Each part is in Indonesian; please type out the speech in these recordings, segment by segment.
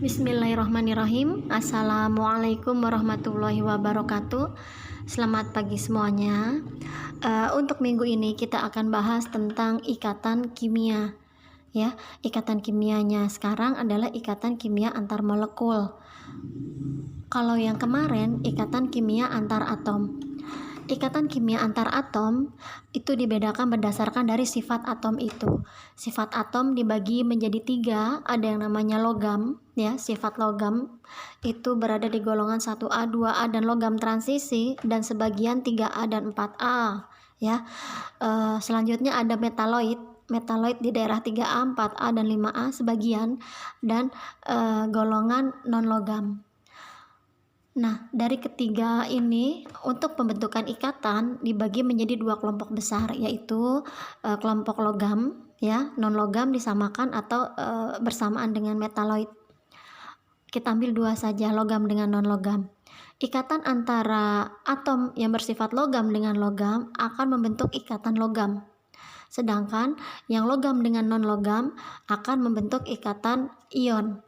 Bismillahirrahmanirrahim. Assalamualaikum warahmatullahi wabarakatuh. Selamat pagi semuanya. Untuk minggu ini kita akan bahas tentang ikatan kimia. Ya, ikatan kimianya sekarang adalah ikatan kimia antar molekul. Kalau yang kemarin ikatan kimia antar atom. Ikatan kimia antar atom itu dibedakan berdasarkan dari sifat atom itu. Sifat atom dibagi menjadi 3, ada yang namanya logam, ya, sifat logam itu berada di golongan 1A, 2A dan logam transisi dan sebagian 3A dan 4A, ya. Selanjutnya ada metaloid. Metaloid di daerah 3A, 4A dan 5A sebagian dan golongan non logam. Nah, dari ketiga ini untuk pembentukan ikatan dibagi menjadi 2 kelompok besar, yaitu kelompok logam, ya, non logam disamakan atau bersamaan dengan metaloid. Kita ambil 2 saja, logam dengan non logam. Ikatan antara atom yang bersifat logam dengan logam akan membentuk ikatan logam. Sedangkan yang logam dengan non logam akan membentuk ikatan ion.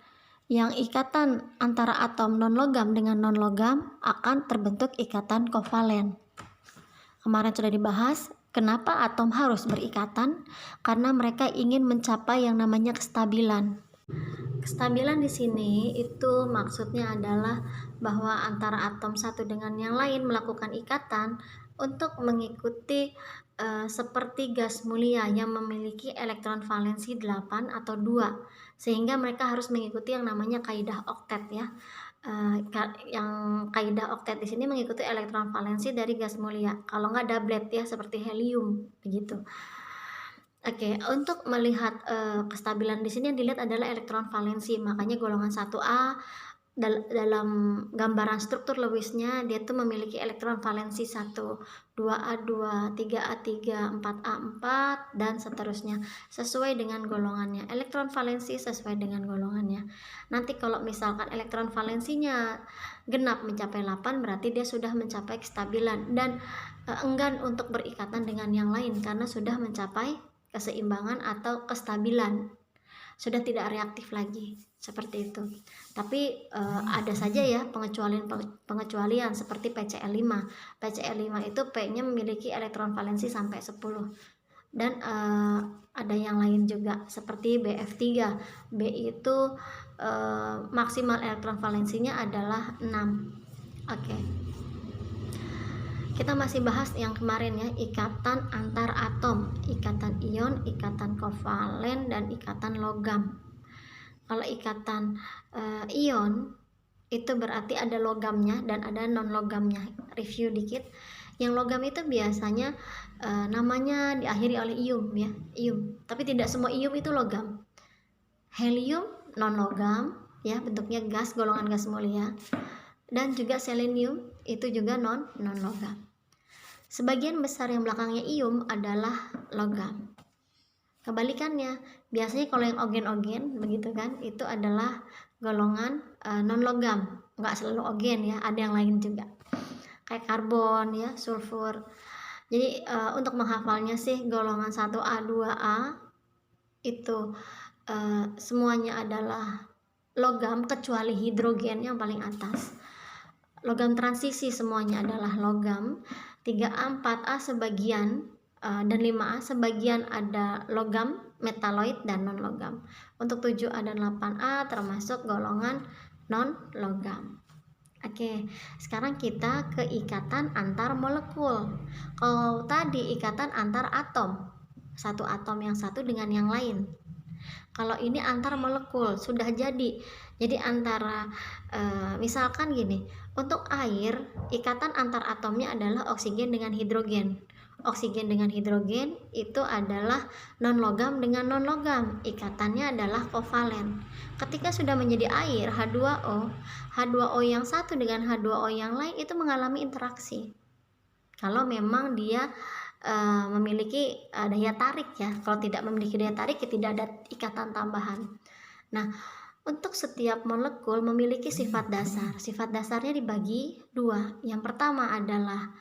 Yang ikatan antara atom non-logam dengan non-logam akan terbentuk ikatan kovalen. Kemarin sudah dibahas, kenapa atom harus berikatan? Karena mereka ingin mencapai yang namanya kestabilan. Kestabilan di sini itu maksudnya adalah bahwa antara atom satu dengan yang lain melakukan ikatan untuk mengikuti seperti gas mulia yang memiliki elektron valensi 8 atau 2, sehingga mereka harus mengikuti yang namanya kaidah oktet, ya. Yang kaidah oktet di sini mengikuti elektron valensi dari gas mulia, kalau nggak doublet, ya, seperti helium begitu. Oke, untuk melihat kestabilan di sini yang dilihat adalah elektron valensi, makanya golongan 1A dalam gambaran struktur Lewisnya dia tuh memiliki elektron valensi 1, 2A 2, 3A 3, 4A 4 dan seterusnya sesuai dengan golongannya. Elektron valensi sesuai dengan golongannya. Nanti kalau misalkan elektron valensinya genap mencapai 8 berarti dia sudah mencapai kestabilan dan enggan untuk berikatan dengan yang lain karena sudah mencapai keseimbangan atau kestabilan. Sudah tidak reaktif lagi, seperti itu. Tapi ada saja ya pengecualian seperti PCl5. PCl5 itu P-nya memiliki elektron valensi sampai 10. Dan ada yang lain juga seperti BF3. B itu maksimal elektron valensinya adalah 6. Oke. Kita masih bahas yang kemarin, ya, ikatan antar atom, ikatan ion, ikatan kovalen dan ikatan logam. Kalau ikatan ion itu berarti ada logamnya dan ada non logamnya. Review dikit. Yang logam itu biasanya namanya diakhiri oleh ium, ya, ium. Tapi tidak semua ium itu logam. Helium non logam, ya, bentuknya gas, golongan gas mulia. Dan juga selenium itu juga non logam. Sebagian besar yang belakangnya ium adalah logam. Kebalikannya, biasanya kalau yang ogen-ogen begitu kan, itu adalah golongan non logam. Nggak selalu ogen, ya, ada yang lain juga. Kayak karbon, ya, sulfur. Jadi untuk menghafalnya sih golongan 1A, 2A itu semuanya adalah logam kecuali hidrogen yang paling atas. Logam transisi semuanya adalah logam. 3A, 4A sebagian dan 5A sebagian ada logam, metaloid dan non logam. Untuk 7A dan 8A termasuk golongan non logam. Oke, sekarang kita ke ikatan antar molekul. Kalau tadi ikatan antar atom, satu atom yang satu dengan yang lain. Kalau ini antar molekul sudah jadi. Jadi antara misalkan gini, untuk air ikatan antar atomnya adalah oksigen dengan hidrogen. Oksigen dengan hidrogen itu adalah non logam dengan non logam. Ikatannya adalah kovalen. Ketika sudah menjadi air H2O, H2O yang satu dengan H2O yang lain itu mengalami interaksi. Kalau memang dia memiliki daya tarik, ya. Kalau tidak memiliki daya tarik, ya tidak ada ikatan tambahan. Nah, untuk setiap molekul memiliki sifat dasar. Sifat dasarnya dibagi 2. Yang pertama adalah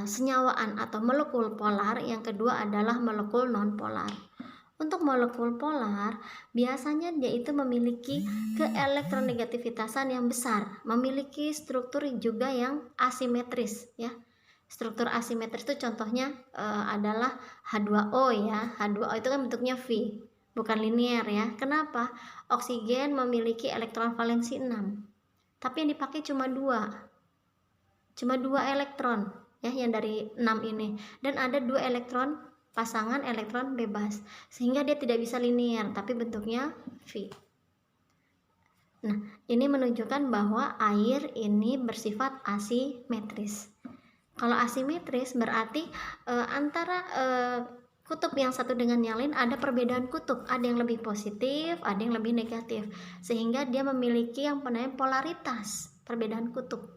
senyawaan atau molekul polar, yang kedua adalah molekul non polar. Untuk molekul polar, biasanya dia itu memiliki keelektronegativitasan yang besar, memiliki struktur juga yang asimetris ya. Struktur asimetris itu contohnya adalah H2O ya. H2O itu kan bentuknya V, bukan linear ya. Kenapa? Oksigen memiliki elektron valensi 6. Tapi yang dipakai cuma 2. Cuma 2 elektron ya yang dari 6 ini, dan ada 2 elektron pasangan elektron bebas, sehingga dia tidak bisa linear tapi bentuknya V. Nah, ini menunjukkan bahwa air ini bersifat asimetris. Kalau asimetris berarti antara kutub yang satu dengan yang lain ada perbedaan kutub, ada yang lebih positif, ada yang lebih negatif, sehingga dia memiliki yang namanya polaritas, perbedaan kutub.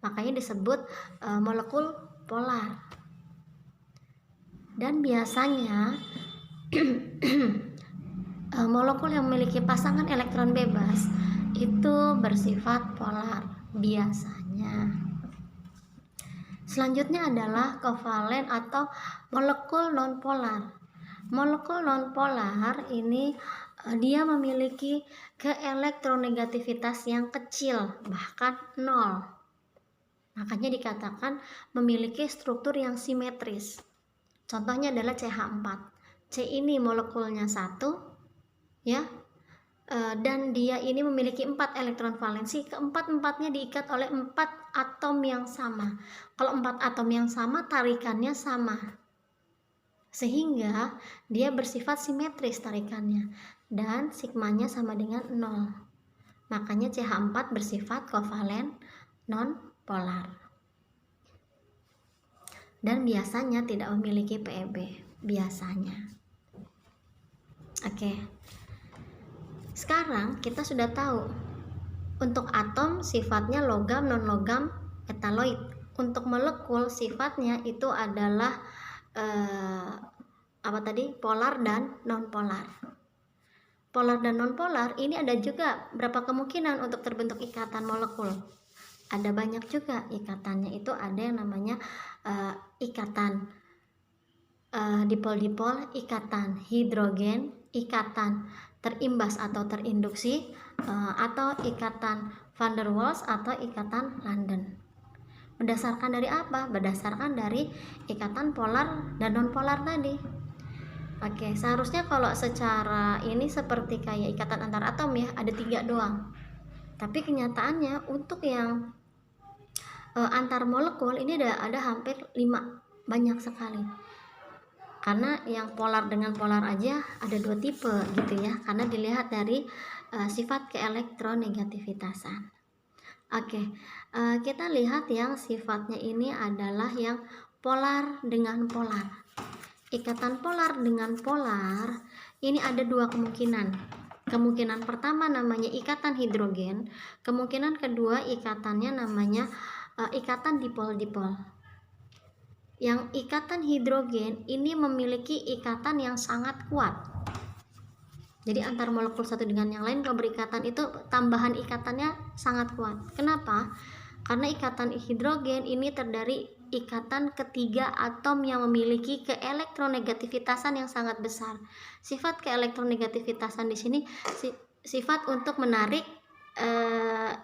Makanya disebut molekul polar. Dan biasanya molekul yang memiliki pasangan elektron bebas itu bersifat polar biasanya. Selanjutnya adalah kovalen atau molekul nonpolar. Molekul nonpolar ini dia memiliki keelektronegativitas yang kecil, bahkan 0. Makanya dikatakan memiliki struktur yang simetris. Contohnya adalah CH4. C ini molekulnya 1 ya. Dan dia ini memiliki 4 elektron valensi. Keempat-empatnya diikat oleh 4 atom yang sama. Kalau 4 atom yang sama, tarikannya sama, sehingga dia bersifat simetris tarikannya, dan sigmanya sama dengan 0. Makanya CH4 bersifat kovalen non-polar. Dan biasanya tidak memiliki PEB. Biasanya. Oke. Sekarang kita sudah tahu untuk atom sifatnya logam, non-logam, metaloid. Untuk molekul sifatnya itu adalah polar dan non-polar. Polar dan non-polar ini ada juga berapa kemungkinan untuk terbentuk ikatan molekul. Ada banyak juga ikatannya, itu ada yang namanya ikatan dipol-dipol, ikatan hidrogen, ikatan terimbas atau terinduksi, atau ikatan van der Waals atau ikatan London. Berdasarkan dari apa? Berdasarkan dari ikatan polar dan non-polar tadi. Oke, seharusnya kalau secara ini seperti kayak ikatan antar atom ya, ada 3 doang. Tapi kenyataannya untuk yang antar molekul ini ada hampir 5, banyak sekali. Karena yang polar dengan polar aja ada 2 tipe gitu ya, karena dilihat dari sifat keelektronegativitasan. Oke, kita lihat yang sifatnya ini adalah yang polar dengan polar. Ikatan polar dengan polar ini ada 2 kemungkinan. Kemungkinan pertama namanya ikatan hidrogen, kemungkinan kedua ikatannya namanya ikatan dipol-dipol. Yang ikatan hidrogen ini memiliki ikatan yang sangat kuat. Jadi antar molekul satu dengan yang lain kalau berikatan itu tambahan ikatannya sangat kuat. Kenapa? Karena ikatan hidrogen ini terdiri ikatan ketiga atom yang memiliki keelektronegativitasan yang sangat besar. Sifat keelektronegativitasan di sini sifat untuk menarik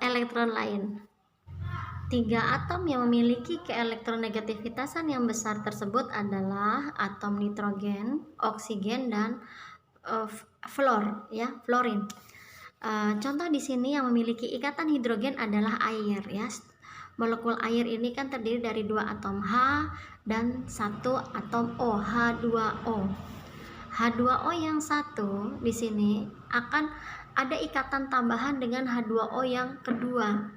elektron lain. 3 atom yang memiliki keelektronegativitasan yang besar tersebut adalah atom nitrogen, oksigen, dan fluorin. Contoh di sini yang memiliki ikatan hidrogen adalah air ya. Molekul air ini kan terdiri dari 2 atom H dan 1 atom O, H2O. H2O yang satu di sini akan ada ikatan tambahan dengan H2O yang kedua.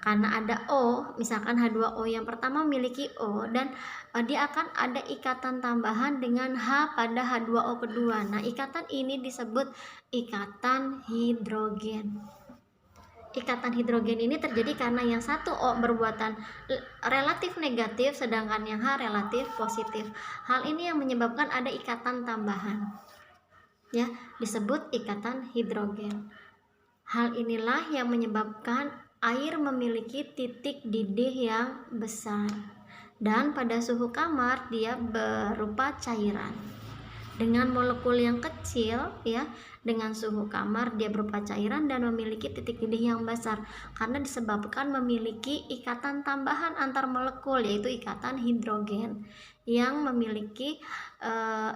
Karena ada O, misalkan H2O yang pertama memiliki O, dan dia akan ada ikatan tambahan dengan H pada H2O kedua. Nah, ikatan ini disebut ikatan hidrogen. Ikatan hidrogen ini terjadi karena yang satu O berbuatan relatif negatif, sedangkan yang H relatif positif. Hal ini yang menyebabkan ada ikatan tambahan, ya, disebut ikatan hidrogen. Hal inilah yang menyebabkan air memiliki titik didih yang besar, dan pada suhu kamar dia berupa cairan. dengan molekul yang kecil ya, dengan suhu kamar dia berupa cairan dan memiliki titik didih yang besar karena disebabkan memiliki ikatan tambahan antar molekul, yaitu ikatan hidrogen yang memiliki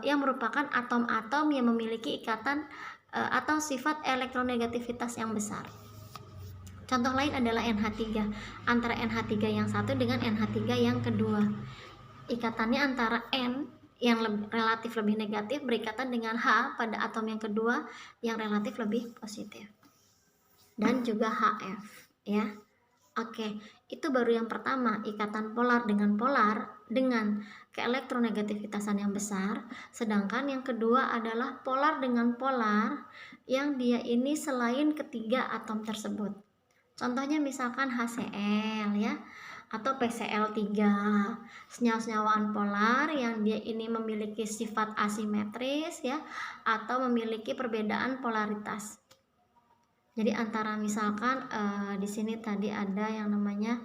yang merupakan atom-atom yang memiliki ikatan atau sifat elektronegativitas yang besar. Contoh lain adalah NH3, antara NH3 yang satu dengan NH3 yang kedua. Ikatannya antara N yang relatif lebih negatif berikatan dengan H pada atom yang kedua yang relatif lebih positif, dan juga HF ya. Oke, itu baru yang pertama, ikatan polar dengan polar dengan keelektronegativitasan yang besar. Sedangkan yang kedua adalah polar dengan polar yang dia ini selain ketiga atom tersebut. Contohnya misalkan HCl ya, atau PCl3, senyawa-senyawaan polar yang dia ini memiliki sifat asimetris ya, atau memiliki perbedaan polaritas. Jadi antara misalkan di sini tadi ada yang namanya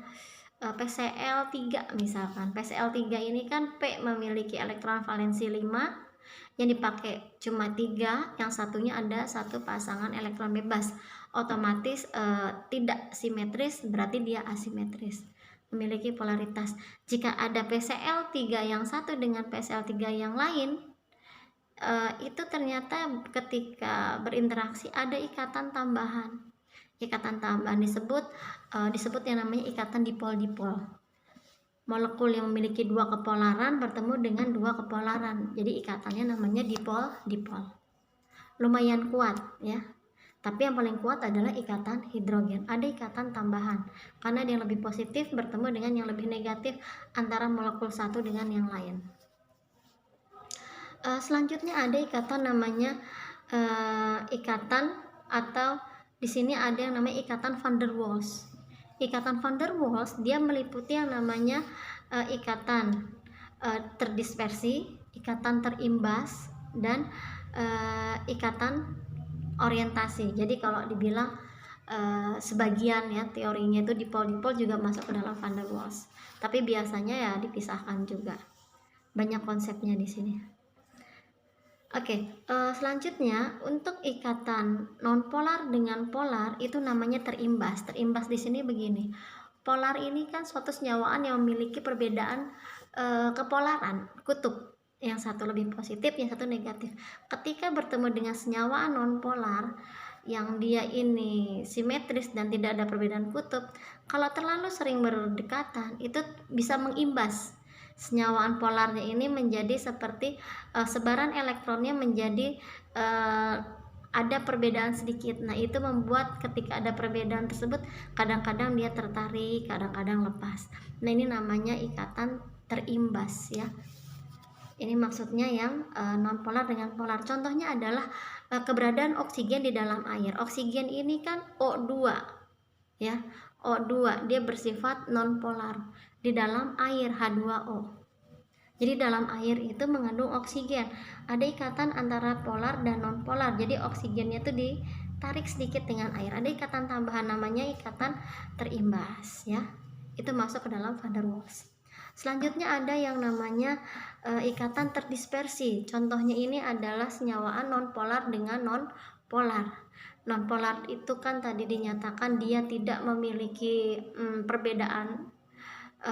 PCl3 misalkan. PCl3 ini kan P memiliki elektron valensi 5, yang dipakai cuma 3, yang satunya ada satu pasangan elektron bebas. Otomatis tidak simetris, berarti dia asimetris, memiliki polaritas. Jika ada PCl3 yang satu dengan PCl3 yang lain, itu ternyata ketika berinteraksi ada ikatan tambahan. Ikatan tambahan disebut yang namanya ikatan dipol-dipol. Molekul yang memiliki dua kepolaran bertemu dengan dua kepolaran, jadi ikatannya namanya dipol-dipol. Lumayan kuat ya. Tapi yang paling kuat adalah ikatan hidrogen. Ada ikatan tambahan karena yang lebih positif bertemu dengan yang lebih negatif antara molekul satu dengan yang lain. Selanjutnya ada ikatan namanya ikatan, atau di sini ada yang namanya ikatan van der Waals. Ikatan van der Waals dia meliputi yang namanya ikatan terdispersi, ikatan terimbas, dan ikatan orientasi. Jadi kalau dibilang sebagian ya teorinya itu dipol-dipol juga masuk ke dalam van der Waals. Tapi biasanya ya dipisahkan juga. Banyak konsepnya di sini. Oke, selanjutnya untuk ikatan nonpolar dengan polar itu namanya terimbas. Terimbas di sini begini. Polar ini kan suatu senyawaan yang memiliki perbedaan kepolaran, kutub. Yang satu lebih positif, yang satu negatif. Ketika bertemu dengan senyawa nonpolar yang dia ini simetris dan tidak ada perbedaan kutub, kalau terlalu sering berdekatan itu bisa mengimbas. Senyawaan polarnya ini menjadi seperti sebaran elektronnya menjadi ada perbedaan sedikit. Nah, itu membuat ketika ada perbedaan tersebut kadang-kadang dia tertarik, kadang-kadang lepas. Nah, ini namanya ikatan terimbas ya. Ini maksudnya yang nonpolar dengan polar. Contohnya adalah keberadaan oksigen di dalam air. Oksigen ini kan O2 ya. O2 dia bersifat nonpolar di dalam air H2O. Jadi dalam air itu mengandung oksigen. Ada ikatan antara polar dan nonpolar. Jadi oksigennya itu ditarik sedikit dengan air. Ada ikatan tambahan namanya ikatan terimbas ya. Itu masuk ke dalam van der Waals. Selanjutnya ada yang namanya ikatan terdispersi. Contohnya ini adalah senyawaan nonpolar dengan nonpolar. Nonpolar itu kan tadi dinyatakan dia tidak memiliki perbedaan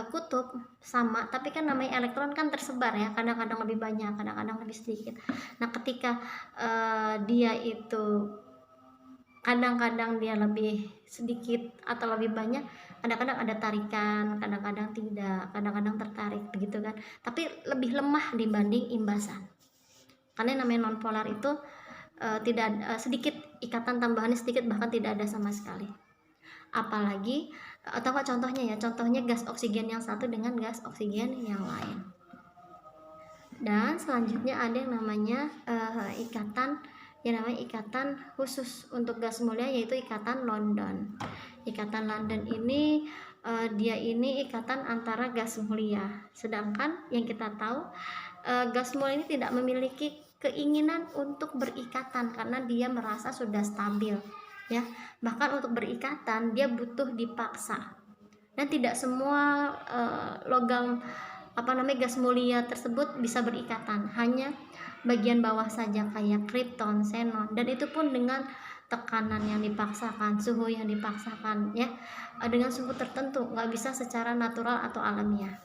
kutub sama, tapi kan namanya elektron kan tersebar ya, kadang-kadang lebih banyak, kadang-kadang lebih sedikit. Nah, ketika dia itu kadang-kadang dia lebih sedikit atau lebih banyak, kadang-kadang ada tarikan, kadang-kadang tidak, kadang-kadang tertarik begitu kan, tapi lebih lemah dibanding imbasan. Karena namanya nonpolar itu tidak sedikit, ikatan tambahannya sedikit, bahkan tidak ada sama sekali. Apalagi atau contohnya ya, contohnya gas oksigen yang satu dengan gas oksigen yang lain. Dan selanjutnya ada yang namanya ikatan khusus untuk gas mulia, yaitu ikatan London. Ikatan London ini dia ini ikatan antara gas mulia. Sedangkan yang kita tahu gas mulia ini tidak memiliki keinginan untuk berikatan karena dia merasa sudah stabil ya. Bahkan untuk berikatan dia butuh dipaksa. Dan tidak semua logam gas mulia tersebut bisa berikatan. Hanya bagian bawah saja kayak kripton, xenon, dan itu pun dengan tekanan yang dipaksakan, suhu yang dipaksakan ya, dengan suhu tertentu, nggak bisa secara natural atau alamiah.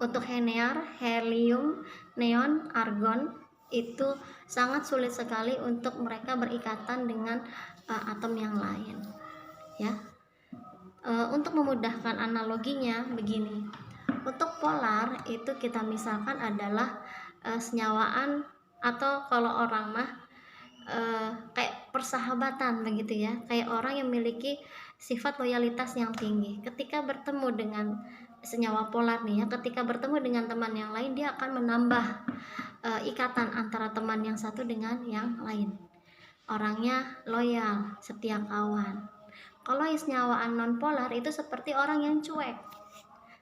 Untuk helium, helium, neon, argon itu sangat sulit sekali untuk mereka berikatan dengan atom yang lain ya. Untuk memudahkan analoginya begini, untuk polar itu kita misalkan adalah senyawaan, atau kalau orang mah kayak persahabatan begitu ya, kayak orang yang memiliki sifat loyalitas yang tinggi. Ketika bertemu dengan senyawa polar nih ya, ketika bertemu dengan teman yang lain, dia akan menambah ikatan antara teman yang satu dengan yang lain. Orangnya loyal, setia kawan. Kalau senyawaan non polar itu seperti orang yang cuek.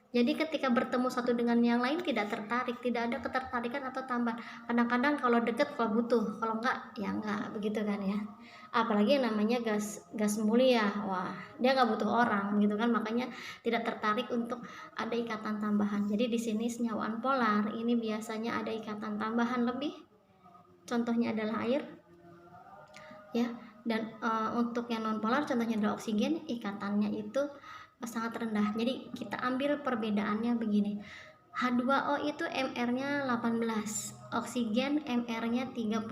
Jadi ketika bertemu satu dengan yang lain tidak tertarik, tidak ada ketertarikan atau tambahan. Kadang-kadang kalau deket kalau butuh, kalau enggak ya enggak, begitu kan ya. Apalagi yang namanya gas mulia, wah dia nggak butuh orang gitu kan, makanya tidak tertarik untuk ada ikatan tambahan. Jadi di sini senyawaan polar ini biasanya ada ikatan tambahan lebih. Contohnya adalah air, ya. Dan untuk yang non polar contohnya adalah oksigen, ikatannya itu sangat rendah. Jadi kita ambil perbedaannya begini, H2O itu MR-nya 18, oksigen MR-nya 32.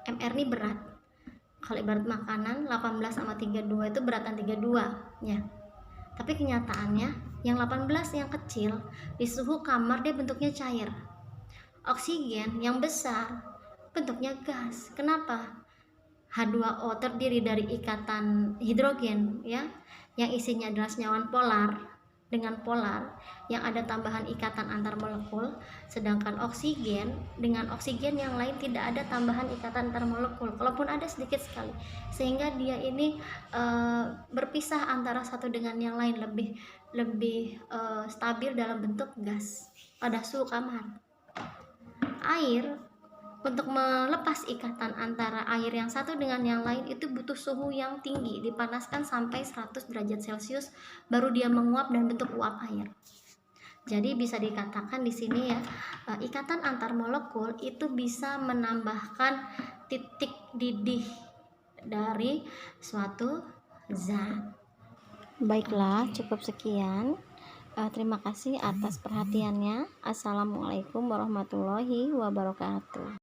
MR ini berat, kalau ibarat makanan 18 sama 32 itu beratan 32 ya. Tapi kenyataannya yang 18 yang kecil di suhu kamar dia bentuknya cair. Oksigen yang besar bentuknya gas. Kenapa? H2O terdiri dari ikatan hidrogen ya, yang isinya adalah senyawa polar dengan polar yang ada tambahan ikatan antar molekul, sedangkan oksigen dengan oksigen yang lain tidak ada tambahan ikatan antar molekul, kalaupun ada sedikit sekali, sehingga dia ini berpisah antara satu dengan yang lain, lebih stabil dalam bentuk gas pada suhu kamar. Air, untuk melepas ikatan antara air yang satu dengan yang lain itu butuh suhu yang tinggi, dipanaskan sampai 100 derajat Celcius baru dia menguap dan bentuk uap air. Jadi bisa dikatakan di sini ya, ikatan antar molekul itu bisa menambahkan titik didih dari suatu zat. Baiklah, cukup sekian. Terima kasih atas perhatiannya. Assalamualaikum warahmatullahi wabarakatuh.